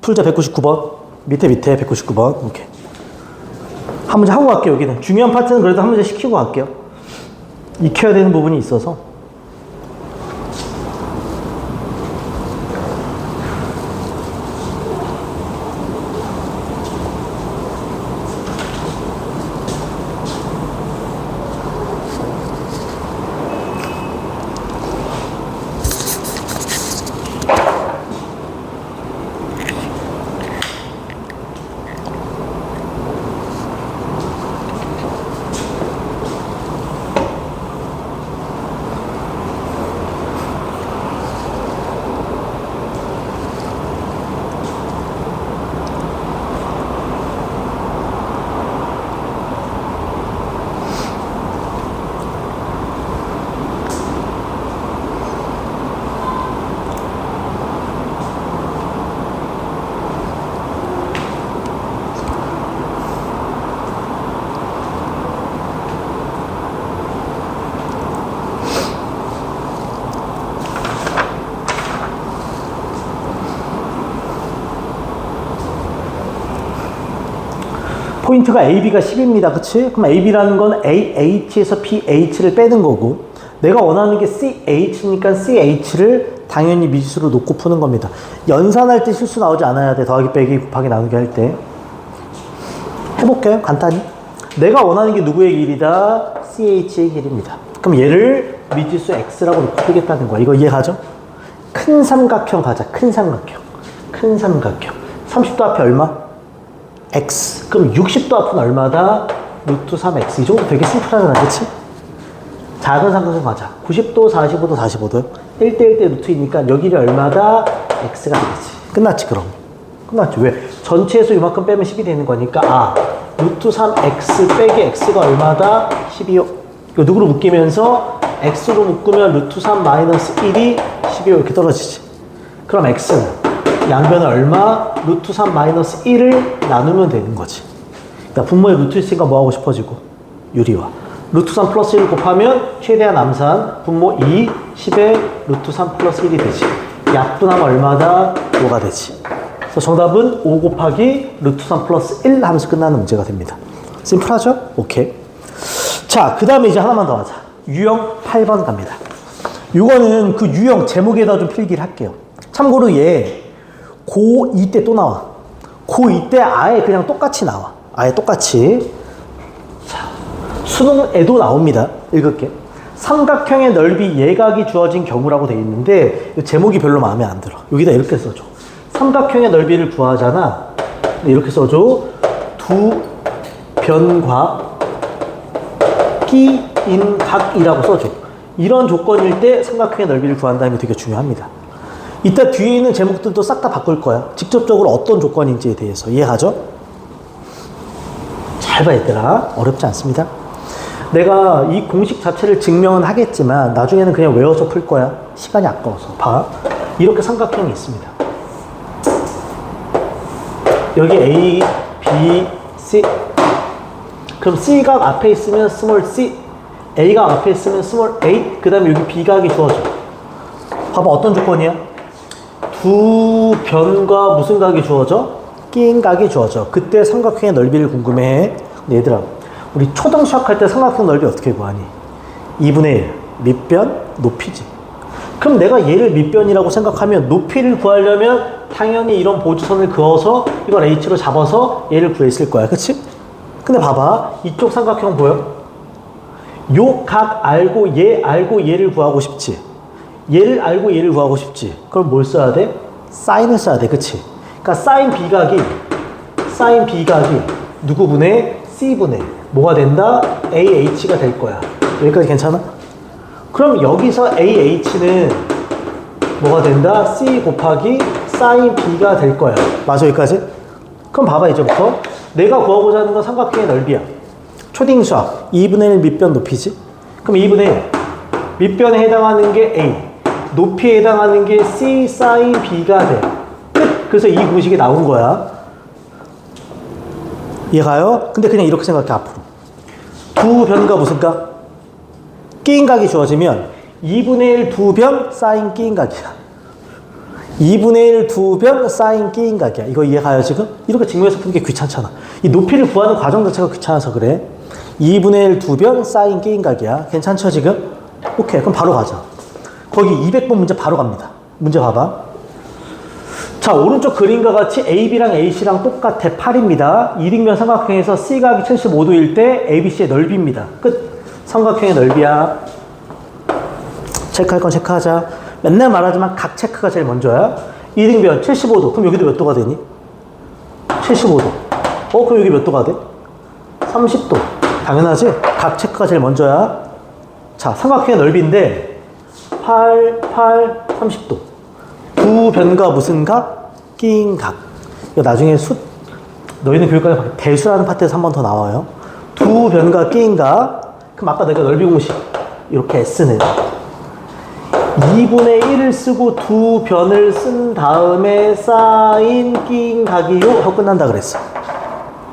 풀자. 199번 밑에 199번 오케이. 한 문제 하고 갈게요. 여기는 중요한 파트는 그래도 한 문제 시키고 갈게요. 익혀야 되는 부분이 있어서. 포인트가 AB가 10입니다. 그치? 그럼 AB라는 건 AH에서 PH를 빼는 거고, 내가 원하는 게 CH니까 CH를 당연히 미지수로 놓고 푸는 겁니다. 연산할 때 실수 나오지 않아야 돼. 더하기, 빼기, 곱하기, 나누기 할 때. 해볼게요. 간단히. 내가 원하는 게 누구의 길이다? CH의 길입니다. 그럼 얘를 미지수 X라고 놓고 풀겠다는 거야. 이거 이해가죠? 큰 삼각형 가자. 큰 삼각형. 큰 삼각형. 30도 앞에 얼마? x. 그럼 60도 앞은 얼마다? 루트 3x. 이 정도 되게 심플하잖아, 그치? 작은 삼각형 가자. 90도, 45도, 45도. 1대1대 루트이니까 여기를 얼마다? x가 되겠지. 끝났지, 그럼. 끝났지. 왜? 전체에서 이만큼 빼면 10이 되는 거니까, 아, 루트 3x 빼기 x가 얼마다? 12요. 이거 누구로 묶이면서 x로 묶으면 루트 3 마이너스 1이 12 이렇게 떨어지지. 그럼 x는 양변을 얼마? 루트 3 마이너스 1을 나누면 되는 거지. 그러니까 분모에 루트 있으니까 뭐 하고 싶어지고? 유리화. 루트 3 플러스 1 곱하면 최대한 암산 분모 2, 10에 루트 3 플러스 1이 되지. 약분하면 얼마다? 5가 되지. 그래서 정답은 5 곱하기 루트 3 플러스 1 하면서 끝나는 문제가 됩니다. 심플하죠? 오케이. 자, 그 다음에 이제 하나만 더 하자. 유형 8번 갑니다. 이거는 그 유형 제목에다 좀 필기를 할게요. 참고로 얘 고2 때 또 나와. 고2 때 아예 그냥 똑같이 나와. 아예 똑같이. 자, 수능에도 나옵니다. 읽을게. 삼각형의 넓이 예각이 주어진 경우라고 돼 있는데 제목이 별로 마음에 안 들어. 여기다 이렇게 써줘. 삼각형의 넓이를 구하잖아. 이렇게 써줘. 두 변과 끼인 각이라고 써줘. 이런 조건일 때 삼각형의 넓이를 구한다는 게 되게 중요합니다. 이따 뒤에 있는 제목들도 싹 다 바꿀 거야. 직접적으로 어떤 조건인지에 대해서. 이해하죠? 잘 봐, 얘들아. 어렵지 않습니다. 내가 이 공식 자체를 증명은 하겠지만 나중에는 그냥 외워서 풀 거야. 시간이 아까워서. 봐. 이렇게 삼각형이 있습니다. 여기 A, B, C. 그럼 C각 앞에 있으면 스몰 c, A각 앞에 있으면 스몰 a, 그 다음에 여기 B각이 주어져. 봐봐, 어떤 조건이야? 두 변과 무슨 각이 주어져? 끼인 각이 주어져. 그때 삼각형의 넓이를 궁금해해. 근데 얘들아, 우리 초등 수학할 때 삼각형 넓이 어떻게 구하니? 2분의 1, 밑변, 높이지. 그럼 내가 얘를 밑변이라고 생각하면 높이를 구하려면 당연히 이런 보조선을 그어서 이걸 H로 잡아서 얘를 구했을 거야. 그치? 근데 봐봐. 이쪽 삼각형 보여? 요 각 알고 얘 알고 얘를 구하고 싶지. 얘를 알고 얘를 구하고 싶지. 그럼 뭘 써야 돼? 사인을 써야 돼. 그치? 그러니까 사인 B각이 누구분의 C분의 뭐가 된다? AH가 될 거야. 여기까지 괜찮아? 그럼 여기서 AH는 뭐가 된다? C 곱하기 사인 B가 될 거야. 맞아, 여기까지? 그럼 봐봐, 이제부터. 내가 구하고자 하는 건 삼각형의 넓이야. 초딩 수학 2분의 1 밑변 높이지? 그럼 2분의 1 밑변에 해당하는 게 A, 높이에 해당하는 게 C 사인 B가 돼. 끝! 그래서 이 공식이 나온 거야. 이해가요? 근데 그냥 이렇게 생각해, 앞으로. 두 변과 무슨 각? 끼인 각이 주어지면 2분의 1 두 변 사인 끼인 각이야. 2분의 1 두 변 사인 끼인 각이야. 이거 이해가요, 지금? 이렇게 증명해서 푸는 게 귀찮잖아. 이 높이를 구하는 과정 자체가 귀찮아서 그래. 2분의 1 두 변 사인 끼인 각이야. 괜찮죠, 지금? 오케이, 그럼 바로 가자. 거기 200번 문제 바로 갑니다. 문제 봐봐. 자, 오른쪽 그림과 같이 AB랑 AC랑 똑같아. 8입니다. 이등변 삼각형에서 C각이 75도일 때 ABC의 넓이입니다. 끝. 삼각형의 넓이야. 체크할 건 체크하자. 맨날 말하지만 각 체크가 제일 먼저야. 이등변 75도. 그럼 여기도 몇 도가 되니? 75도. 그럼 여기 몇 도가 돼? 30도. 당연하지? 각 체크가 제일 먼저야. 자, 삼각형의 넓이인데 8, 30도. 두 변과 무슨 각? 끼인 각. 이거 나중에 너희는 교육과에 대수라는 파트에서 한 번 더 나와요. 두 변과 끼인 각. 그럼 아까 내가 넓이 공식 이렇게 S는 2분의 1을 쓰고 두 변을 쓴 다음에 사인 끼인 각이요 하고 끝난다 그랬어.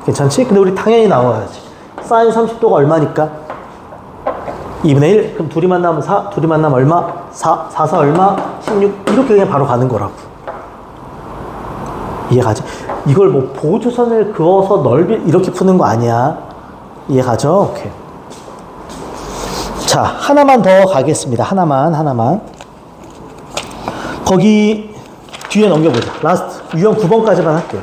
괜찮지? 근데 우리 당연히 나와야지. 사인 30도가 얼마니까? 2분의 1. 그럼 둘이 만나면 4. 둘이 만나면 얼마? 4. 4, 4 얼마? 16. 이렇게 그냥 바로 가는 거라고. 이해가지? 이걸 뭐 보조선을 그어서 넓이 이렇게 푸는 거 아니야. 이해가죠? 오케이. 자, 하나만 더 가겠습니다. 하나만. 거기 뒤에 넘겨보자. 라스트. 유형 9번까지만 할게요.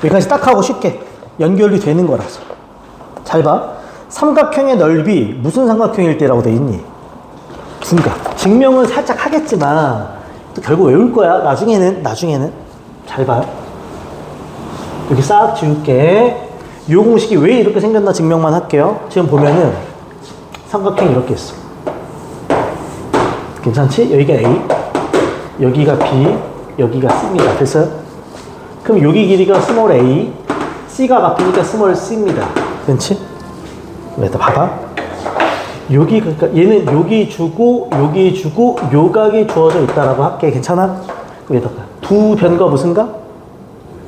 여기까지 딱 하고 쉽게 연결이 되는 거라서. 잘 봐. 삼각형의 넓이 무슨 삼각형일 때라고 돼 있니? 둔각. 증명은 살짝 하겠지만 또 결국 외울 거야. 나중에는 잘 봐요. 여기 싹 지울게. 이 공식이 왜 이렇게 생겼나 증명만 할게요. 지금 보면은 삼각형이 이렇게 있어. 괜찮지? 여기가 A, 여기가 B, 여기가 C입니다. 됐어요? 그럼 여기 길이가 스몰 a, C가 앞이니까 스몰 c입니다. 그렇지? 일단 봐봐. 여기, 그러니까 얘는 여기 주고, 요 각이 주어져 있다라고 할게. 괜찮아? 여기다가 두 변과 무슨 각?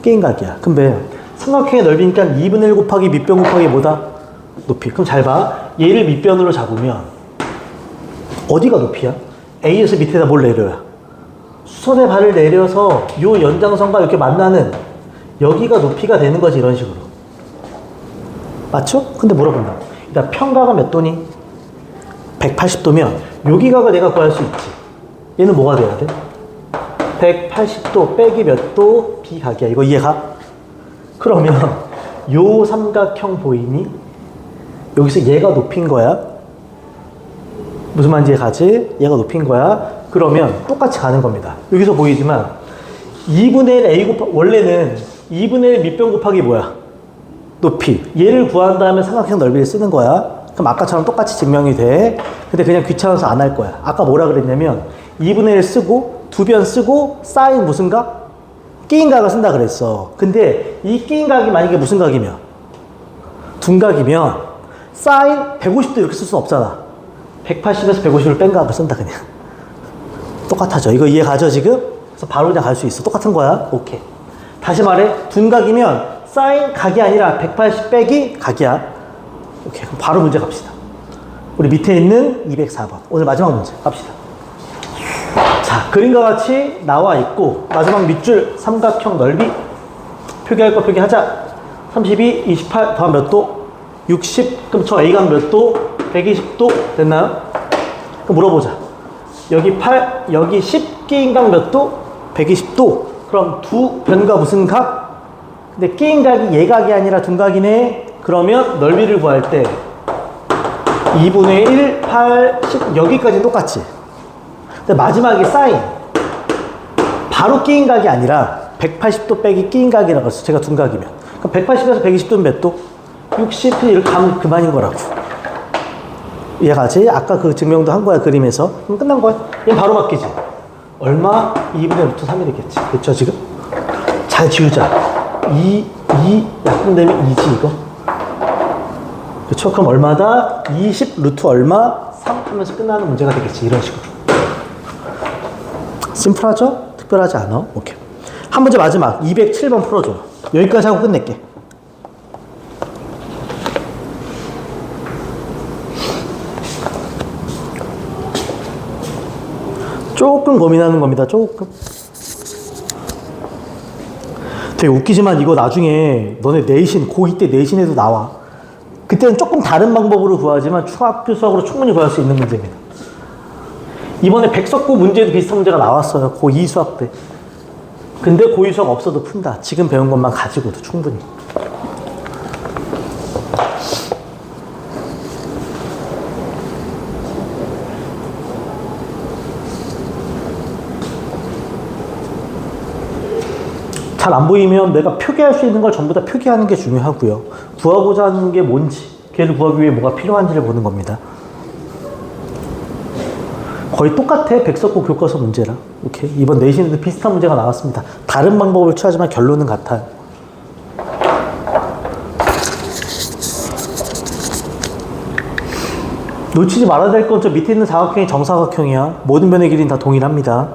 게임각이야. 근데 삼각형의 넓이니까 2분의 1 곱하기 밑변 곱하기 뭐다? 높이. 그럼 잘 봐. 얘를 밑변으로 잡으면 어디가 높이야? A에서 밑에다 뭘 내려요? 수선의 발을 내려서 요 연장선과 이렇게 만나는 여기가 높이가 되는 거지, 이런 식으로. 맞죠? 근데 물어본다. 일단 평각은 몇 도니? 180도면 여기 각을 내가 구할 수 있지. 얘는 뭐가 돼야 돼? 180도 빼기 몇 도? B각이야. 이거 이해가? 그러면 요 삼각형 보이니? 여기서 얘가 높인 거야. 무슨 말인지 가지? 얘가 높인 거야. 그러면 똑같이 가는 겁니다. 여기서 보이지만 2분의 1 A 원래는 2분의 1 밑변 곱하기 뭐야? 높이. 얘를 구한 다음에 삼각형 넓이를 쓰는 거야. 그럼 아까처럼 똑같이 증명이 돼. 근데 그냥 귀찮아서 안 할 거야. 아까 뭐라 그랬냐면 2분의 1 쓰고 두 변 쓰고 사인 무슨 각? 끼인 각을 쓴다 그랬어. 근데 이 끼인 각이 만약에 무슨 각이면? 둔각이면 사인 150도 이렇게 쓸 수는 없잖아. 180에서 150을 뺀 각을 쓴다 그냥. 똑같아져. 이거 이해 가죠 지금? 그래서 바로 그냥 갈 수 있어. 똑같은 거야. 오케이. 다시 말해. 둔각이면 사인 각이 아니라 180 빼기 각이야. 오케이. 그럼 바로 문제 갑시다. 우리 밑에 있는 204번. 오늘 마지막 문제 갑시다. 자, 그림과 같이 나와 있고 마지막 밑줄 삼각형 넓이 표기할 거 표기하자. 32, 28 더하면 몇 도? 60. 그럼 저 A각 몇 도? 120도 됐나요? 그럼 물어보자. 여기 8, 여기 10 끼인각 몇 도? 120도. 그럼 두 변과 무슨 각? 근데 끼인각이 예각이 아니라 둔각이네. 그러면 넓이를 구할 때 2분의 1, 8, 10 여기까지 똑같지. 근데 마지막에 사인 바로 끼인각이 아니라 180도 빼기 끼인각이라고 했어. 제가 둔각이면. 그럼 180에서 120도는 몇 도? 60 이렇게 가면 그만인 거라고. 이해가지? 아까 그 증명도 한 거야 그림에서. 그럼 끝난 거야. 얘 바로 바뀌지. 얼마? 2분의 루트 3이 되겠지. 됐죠 지금? 잘 지우자. 2 약분되면 2지 이거. 그쵸? 그럼 얼마다? 20 루트 얼마? 3 하면서 끝나는 문제가 되겠지. 이런 식으로. 심플하죠? 특별하지 않아? 오케이. 한 문제 마지막 207번 풀어줘. 여기까지 하고 끝낼게. 조금 고민하는 겁니다. 조금. 되게 웃기지만 이거 나중에 너네 내신, 고2 때 내신에도 나와. 그때는 조금 다른 방법으로 구하지만 중학교 수학으로 충분히 구할 수 있는 문제입니다. 이번에 백석고 문제도 비슷한 문제가 나왔어요. 고2 수학 때. 근데 고2 수학 없어도 푼다. 지금 배운 것만 가지고도 충분히. 잘 안 보이면 내가 표기할 수 있는 걸 전부 다 표기하는 게 중요하고요. 구하고자 하는 게 뭔지, 걔를 구하기 위해 뭐가 필요한지를 보는 겁니다. 거의 똑같아. 백석고 교과서 문제랑. 오케이. 이번 내신에도 비슷한 문제가 나왔습니다. 다른 방법을 취하지만 결론은 같아요. 놓치지 말아야 될 건 저 밑에 있는 사각형이 정사각형이야. 모든 변의 길이는 다 동일합니다.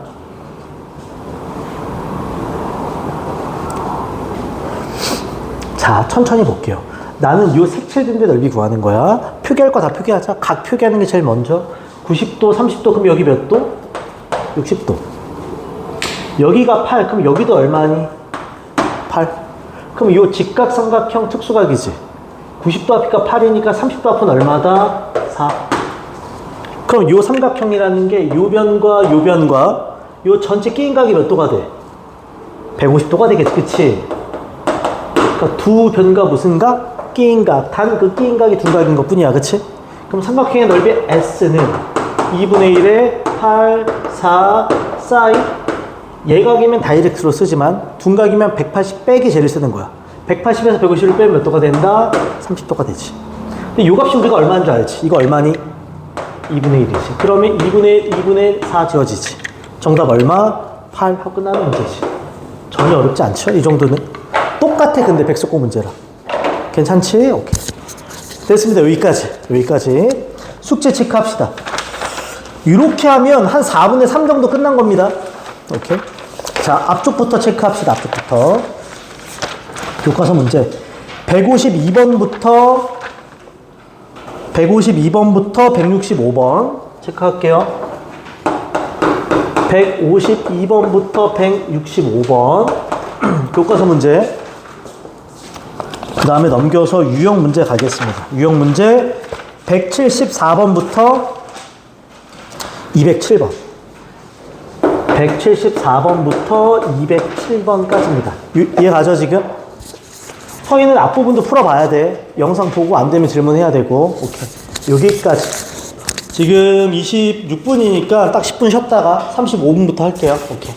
자, 천천히 볼게요. 나는 요 색칠된 데 넓이 구하는 거야. 표기할 거 다 표기하자. 각 표기하는 게 제일 먼저. 90도, 30도, 그럼 여기 몇 도? 60도. 여기가 8, 그럼 여기도 얼마니? 8. 그럼 요 직각삼각형 특수각이지. 90도 앞이니까 8이니까 30도 앞은 얼마다? 4. 그럼 요 삼각형이라는 게 요 변과 요 변과 요 전체 끼인각이 몇 도가 돼? 150도가 되겠지, 그치? 그러니까 두 변과 무슨 각? 끼인각. 단 그 끼인각이 둔각인 것 뿐이야, 그치? 그럼 삼각형의 넓이 S는 2분의 1에 8, 4, 사인. 예각이면 다이렉트로 쓰지만 둔각이면 180 빼기 제를 쓰는 거야. 180에서 150을 빼면 몇 도가 된다? 30도가 되지. 근데 요 값이 우리가 얼마인 줄 알지? 이거 얼마니? 2분의 1이지. 그러면 2분의 4 지워지지. 정답 얼마? 8 하고 끝나는 문제지. 전혀 어렵지 않죠? 이 정도는. 똑같아 근데 백석고 문제랑. 괜찮지? 오케이. 됐습니다. 여기까지. 숙제 체크합시다. 이렇게 하면 한 4분의 3 정도 끝난 겁니다. 오케이. 자, 앞쪽부터 체크합시다. 앞쪽부터. 교과서 문제. 152번부터 165번 체크할게요. 152번부터 165번 교과서 문제. 그 다음에 넘겨서 유형 문제 가겠습니다. 유형 문제 174번부터 207번. 174번부터 207번까지입니다. 이해가죠, 지금? 서인은 앞부분도 풀어봐야 돼. 영상 보고 안 되면 질문해야 되고. 오케이. 여기까지. 지금 26분이니까 딱 10분 쉬었다가 35분부터 할게요. 오케이.